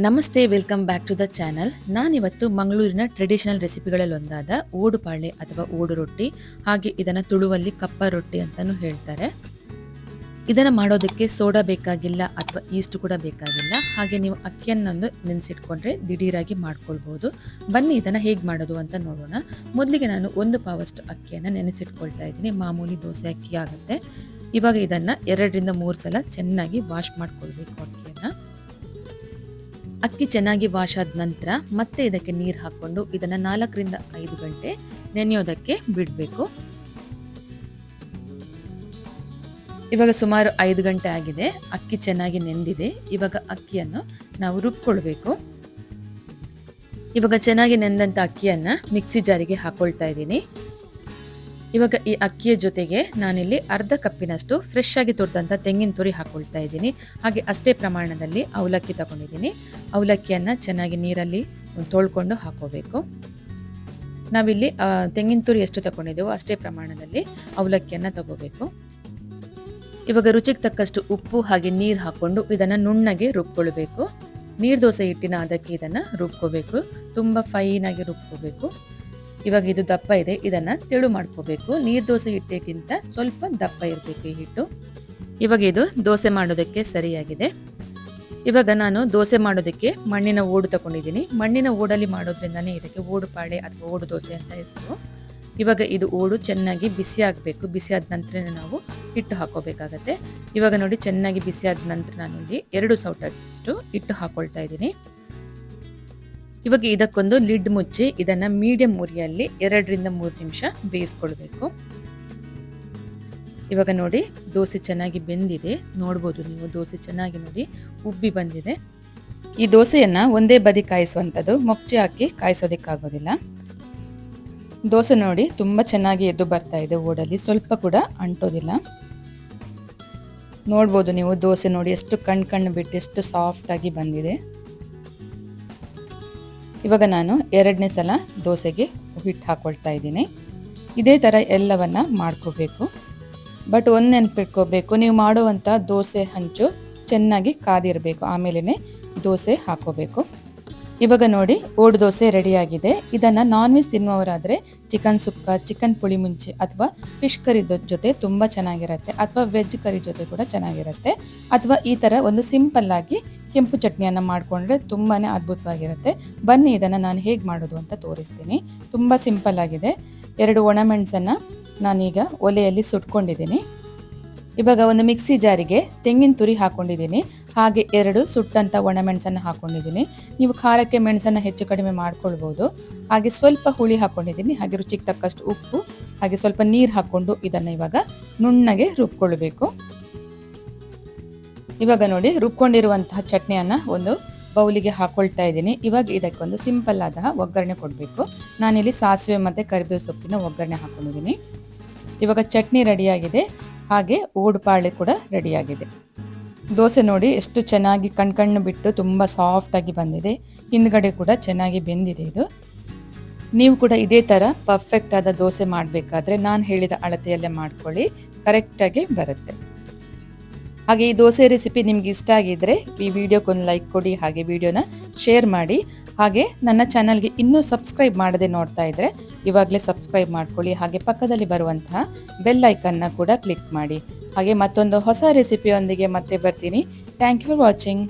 ನಮಸ್ತೆ, welcome back to the channel. ನಾನಿವತ್ತು ಮಂಗಳೂರಿನ ಟ್ರೆಡಿಷನಲ್ ರೆಸಿಪಿಗಳಲ್ಲಿ ಒಂದಾದ ಓಡುಪಾಳೆ ಅಥವಾ ಓಡು ರೊಟ್ಟಿ, ಹಾಗೆ ಇದನ್ನು ತುಳುವಲ್ಲಿ ಕಪ್ಪ ರೊಟ್ಟಿ ಅಂತಲೂ ಹೇಳ್ತಾರೆ. ಇದನ್ನು ಮಾಡೋದಕ್ಕೆ ಸೋಡಾ ಬೇಕಾಗಿಲ್ಲ ಅಥವಾ ಈಸ್ಟ್ ಕೂಡ ಬೇಕಾಗಿಲ್ಲ. ಹಾಗೆ ನೀವು ಅಕ್ಕಿಯನ್ನೊಂದು ನೆನೆಸಿಟ್ಕೊಂಡ್ರೆ ದಿಢೀರಾಗಿ ಮಾಡ್ಕೊಳ್ಬೋದು. ಬನ್ನಿ ಇದನ್ನು ಹೇಗೆ ಮಾಡೋದು ಅಂತ ನೋಡೋಣ. ಮೊದಲಿಗೆ ನಾನು 1 ಪಾವಷ್ಟು ಅಕ್ಕಿಯನ್ನು ನೆನೆಸಿಟ್ಕೊಳ್ತಾ ಇದ್ದೀನಿ. ಮಾಮೂಲಿ ದೋಸೆ ಅಕ್ಕಿ ಆಗುತ್ತೆ. ಇವಾಗ ಇದನ್ನು 2ರಿಂದ 3 ಸಲ ಚೆನ್ನಾಗಿ ವಾಶ್ ಮಾಡ್ಕೊಳ್ಬೇಕು ಅಕ್ಕಿಯನ್ನು. ಅಕ್ಕಿ ಚೆನ್ನಾಗಿ ವಾಶ್ ಆದ ನಂತರ ಮತ್ತೆ ಇದಕ್ಕೆ ನೀರು ಹಾಕ್ಕೊಂಡು ಇದನ್ನು 4ರಿಂದ 5 ಗಂಟೆ ನೆನೆಯೋದಕ್ಕೆ ಬಿಡಬೇಕು. ಇವಾಗ ಸುಮಾರು 5 ಗಂಟೆ ಆಗಿದೆ. ಅಕ್ಕಿ ಚೆನ್ನಾಗಿ ನೆಂದಿದೆ. ಇವಾಗ ಅಕ್ಕಿಯನ್ನು ನಾವು ರುಬ್ಕೊಳ್ಬೇಕು. ಇವಾಗ ಚೆನ್ನಾಗಿ ನೆಂದಂಥ ಅಕ್ಕಿಯನ್ನು ಮಿಕ್ಸಿ ಜಾರಿಗೆ ಹಾಕೊಳ್ತಾ ಇದ್ದೀನಿ. ಇವಾಗ ಈ ಅಕ್ಕಿಯ ಜೊತೆಗೆ ನಾನಿಲ್ಲಿ ಅರ್ಧ ಕಪ್ಪಿನಷ್ಟು ಫ್ರೆಶ್ ಆಗಿ ತುರಿದಂಥ ತೆಂಗಿನ ತುರಿ ಹಾಕೊಳ್ತಾ ಇದ್ದೀನಿ. ಹಾಗೆ ಅಷ್ಟೇ ಪ್ರಮಾಣದಲ್ಲಿ ಅವಲಕ್ಕಿ ತಗೊಂಡಿದ್ದೀನಿ. ಅವಲಕ್ಕಿಯನ್ನು ಚೆನ್ನಾಗಿ ನೀರಲ್ಲಿ ತೊಳ್ಕೊಂಡು ಹಾಕೋಬೇಕು. ನಾವಿಲ್ಲಿ ತೆಂಗಿನ ತುರಿ ಎಷ್ಟು ತಗೊಂಡಿದ್ದೇವೋ ಅಷ್ಟೇ ಪ್ರಮಾಣದಲ್ಲಿ ಅವಲಕ್ಕಿಯನ್ನು ತಗೋಬೇಕು. ಇವಾಗ ರುಚಿಗೆ ತಕ್ಕಷ್ಟು ಉಪ್ಪು ಹಾಗೆ ನೀರು ಹಾಕ್ಕೊಂಡು ಇದನ್ನು ನುಣ್ಣಗೆ ರುಬ್ಕೊಳ್ಬೇಕು. ನೀರು ದೋಸೆ ಹಿಟ್ಟಿನ ಅದಕ್ಕೆ ಇದನ್ನು ರುಬ್ಕೋಬೇಕು. ತುಂಬ ಫೈನಾಗಿ ರುಬ್ಕೋಬೇಕು. ಇವಾಗ ಇದು ದಪ್ಪ ಇದೆ, ಇದನ್ನು ತೆಳು ಮಾಡ್ಕೋಬೇಕು. ನೀರು ದೋಸೆ ಹಿಟ್ಟಿಗಿಂತ ಸ್ವಲ್ಪ ದಪ್ಪ ಇರಬೇಕು ಈ ಹಿಟ್ಟು. ಇವಾಗ ಇದು ದೋಸೆ ಮಾಡೋದಕ್ಕೆ ಸರಿಯಾಗಿದೆ. ಇವಾಗ ನಾನು ದೋಸೆ ಮಾಡೋದಕ್ಕೆ ಮಣ್ಣಿನ ಓಡು ತಗೊಂಡಿದ್ದೀನಿ. ಮಣ್ಣಿನ ಓಡಲ್ಲಿ ಮಾಡೋದ್ರಿಂದನೇ ಇದಕ್ಕೆ ಓಡುಪಾಳೆ ಅಥವಾ ಓಡು ದೋಸೆ ಅಂತ ಹೆಸರು. ಇವಾಗ ಇದು ಓಡು ಚೆನ್ನಾಗಿ ಬಿಸಿ ಆಗಬೇಕು. ಬಿಸಿ ಆದ ನಂತರ ನಾವು ಹಿಟ್ಟು ಹಾಕೋಬೇಕಾಗತ್ತೆ. ಇವಾಗ ನೋಡಿ ಚೆನ್ನಾಗಿ ಬಿಸಿ ಆದ ನಂತರ ನಾನಿಲ್ಲಿ 2 ಸೌಟಷ್ಟು ಹಿಟ್ಟು ಹಾಕೊಳ್ತಾ ಇದ್ದೀನಿ. ಇವಾಗ ಇದಕ್ಕೊಂದು ಲಿಡ್ ಮುಚ್ಚಿ ಇದನ್ನು ಮೀಡಿಯಂ ಉರಿಯಲ್ಲಿ 2ರಿಂದ 3 ನಿಮಿಷ ಬೇಯಿಸ್ಕೊಳ್ಬೇಕು. ಇವಾಗ ನೋಡಿ ದೋಸೆ ಚೆನ್ನಾಗಿ ಬೆಂದಿದೆ. ನೋಡ್ಬೋದು ನೀವು, ದೋಸೆ ಚೆನ್ನಾಗಿ ನೋಡಿ ಉಬ್ಬಿ ಬಂದಿದೆ. ಈ ದೋಸೆಯನ್ನು ಒಂದೇ ಬದಿ ಕಾಯಿಸುವಂಥದ್ದು, ಮೊಗಚಿ ಹಾಕಿ ಕಾಯಿಸೋದಕ್ಕಾಗೋದಿಲ್ಲ. ದೋಸೆ ನೋಡಿ ತುಂಬ ಚೆನ್ನಾಗಿ ಎದ್ದು ಬರ್ತಾ ಇದೆ. ಓಡಲ್ಲಿ ಸ್ವಲ್ಪ ಕೂಡ ಅಂಟೋದಿಲ್ಲ. ನೋಡ್ಬೋದು ನೀವು, ದೋಸೆ ನೋಡಿ ಎಷ್ಟು ಕಣ್ಣು ಬಿಟ್ಟು ಎಷ್ಟು ಸಾಫ್ಟಾಗಿ ಬಂದಿದೆ. ಇವಾಗ ನಾನು 2ನೇ ಸಲ ದೋಸೆಗೆ ಹಿಟ್ಟು ಹಾಕೊಳ್ತಾ ಇದ್ದೀನಿ. ಇದೇ ಥರ ಎಲ್ಲವನ್ನ ಮಾಡ್ಕೋಬೇಕು. ಬಟ್ ಒಂದು ನೆನಪಿಟ್ಕೋಬೇಕು, ನೀವು ಮಾಡುವಂಥ ದೋಸೆ ಹಂಚು ಚೆನ್ನಾಗಿ ಕಾದಿರಬೇಕು. ಆಮೇಲೆ ದೋಸೆ ಹಾಕೋಬೇಕು. ಇವಾಗ ನೋಡಿ ಓಡು ದೋಸೆ ರೆಡಿಯಾಗಿದೆ. ಇದನ್ನು ನಾನ್ ವೆಜ್ ತಿನ್ನುವವರಾದರೆ ಚಿಕನ್ ಸುಕ್ಕ, ಚಿಕನ್ ಪುಳಿ ಮುಂಚಿ ಅಥವಾ ಫಿಶ್ ಕರಿ ಜೊತೆ ತುಂಬ ಚೆನ್ನಾಗಿರುತ್ತೆ. ಅಥವಾ ವೆಜ್ ಕರಿ ಜೊತೆ ಕೂಡ ಚೆನ್ನಾಗಿರುತ್ತೆ. ಅಥವಾ ಈ ಥರ ಒಂದು ಸಿಂಪಲ್ಲಾಗಿ ಕೆಂಪು ಚಟ್ನಿಯನ್ನು ಮಾಡಿಕೊಂಡ್ರೆ ತುಂಬಾ ಅದ್ಭುತವಾಗಿರುತ್ತೆ. ಬನ್ನಿ ಇದನ್ನು ನಾನು ಹೇಗೆ ಮಾಡೋದು ಅಂತ ತೋರಿಸ್ತೀನಿ. ತುಂಬ ಸಿಂಪಲ್ಲಾಗಿದೆ. 2 ಒಣಮೆಣಸನ್ನು ನಾನೀಗ ಒಲೆಯಲ್ಲಿ ಸುಟ್ಕೊಂಡಿದ್ದೀನಿ. ಇವಾಗ ಒಂದು ಮಿಕ್ಸಿ ಜಾರಿಗೆ ತೆಂಗಿನ ತುರಿ ಹಾಕ್ಕೊಂಡಿದ್ದೀನಿ. ಹಾಗೆ 2 ಸುಟ್ಟಂಥ ಒಣಮೆಣಸನ್ನು ಹಾಕ್ಕೊಂಡಿದ್ದೀನಿ. ನೀವು ಖಾರಕ್ಕೆ ಮೆಣಸನ್ನು ಹೆಚ್ಚು ಕಡಿಮೆ ಮಾಡ್ಕೊಳ್ಬೋದು. ಹಾಗೆ ಸ್ವಲ್ಪ ಹುಳಿ ಹಾಕ್ಕೊಂಡಿದ್ದೀನಿ. ಹಾಗೆ ರುಚಿಗೆ ತಕ್ಕಷ್ಟು ಉಪ್ಪು, ಹಾಗೆ ಸ್ವಲ್ಪ ನೀರು ಹಾಕ್ಕೊಂಡು ಇದನ್ನು ಇವಾಗ ನುಣ್ಣಗೆ ರುಬ್ಕೊಳ್ಬೇಕು. ಇವಾಗ ನೋಡಿ ರುಬ್ಕೊಂಡಿರುವಂತಹ ಚಟ್ನಿಯನ್ನು ಒಂದು ಬೌಲಿಗೆ ಹಾಕ್ಕೊಳ್ತಾ ಇದ್ದೀನಿ. ಇವಾಗ ಇದಕ್ಕೊಂದು ಸಿಂಪಲ್ ಆದ ಒಗ್ಗರಣೆ ಕೊಡಬೇಕು. ನಾನಿಲ್ಲಿ ಸಾಸಿವೆ ಮತ್ತು ಕರಿಬೇವು ಸೊಪ್ಪಿನ ಒಗ್ಗರಣೆ ಹಾಕ್ಕೊಂಡಿದ್ದೀನಿ. ಇವಾಗ ಚಟ್ನಿ ರೆಡಿಯಾಗಿದೆ. ಹಾಗೆ ಓಡುಪಾಳೆ ಕೂಡ ರೆಡಿಯಾಗಿದೆ. ದೋಸೆ ನೋಡಿ ಎಷ್ಟು ಚೆನ್ನಾಗಿ ಕಣ್ಣು ಬಿಟ್ಟು ತುಂಬ ಸಾಫ್ಟಾಗಿ ಬಂದಿದೆ. ಹಿಂದ್ಗಡೆ ಕೂಡ ಚೆನ್ನಾಗಿ ಬೆಂದಿದೆ ಇದು. ನೀವು ಕೂಡ ಇದೇ ಥರ ಪರ್ಫೆಕ್ಟ್ ಆದ ದೋಸೆ ಮಾಡಬೇಕಾದ್ರೆ ನಾನು ಹೇಳಿದ ಅಳತೆಯಲ್ಲೇ ಮಾಡ್ಕೊಳ್ಳಿ, ಕರೆಕ್ಟಾಗಿ ಬರುತ್ತೆ. ಹಾಗೆ ಈ ದೋಸೆ ರೆಸಿಪಿ ನಿಮ್ಗೆ ಇಷ್ಟ ಆಗಿದ್ದರೆ ಈ ವಿಡಿಯೋಕ್ಕೊಂದು ಲೈಕ್ ಕೊಡಿ. ಹಾಗೆ ವಿಡಿಯೋನ ಶೇರ್ ಮಾಡಿ. ಹಾಗೆ ನನ್ನ ಚಾನಲ್ಗೆ ಇನ್ನೂ ಸಬ್ಸ್ಕ್ರೈಬ್ ಮಾಡದೆ ನೋಡ್ತಾ ಇದ್ದರೆ ಇವಾಗಲೇ ಸಬ್ಸ್ಕ್ರೈಬ್ ಮಾಡ್ಕೊಳ್ಳಿ. ಹಾಗೆ ಪಕ್ಕದಲ್ಲಿ ಬರುವಂತಹ ಬೆಲ್ ಐಕನ್ನ ಕೂಡ ಕ್ಲಿಕ್ ಮಾಡಿ. ಹಾಗೆ ಮತ್ತೊಂದು ಹೊಸ ರೆಸಿಪಿಯೊಂದಿಗೆ ಮತ್ತೆ ಬರ್ತೀನಿ. Thank you for watching.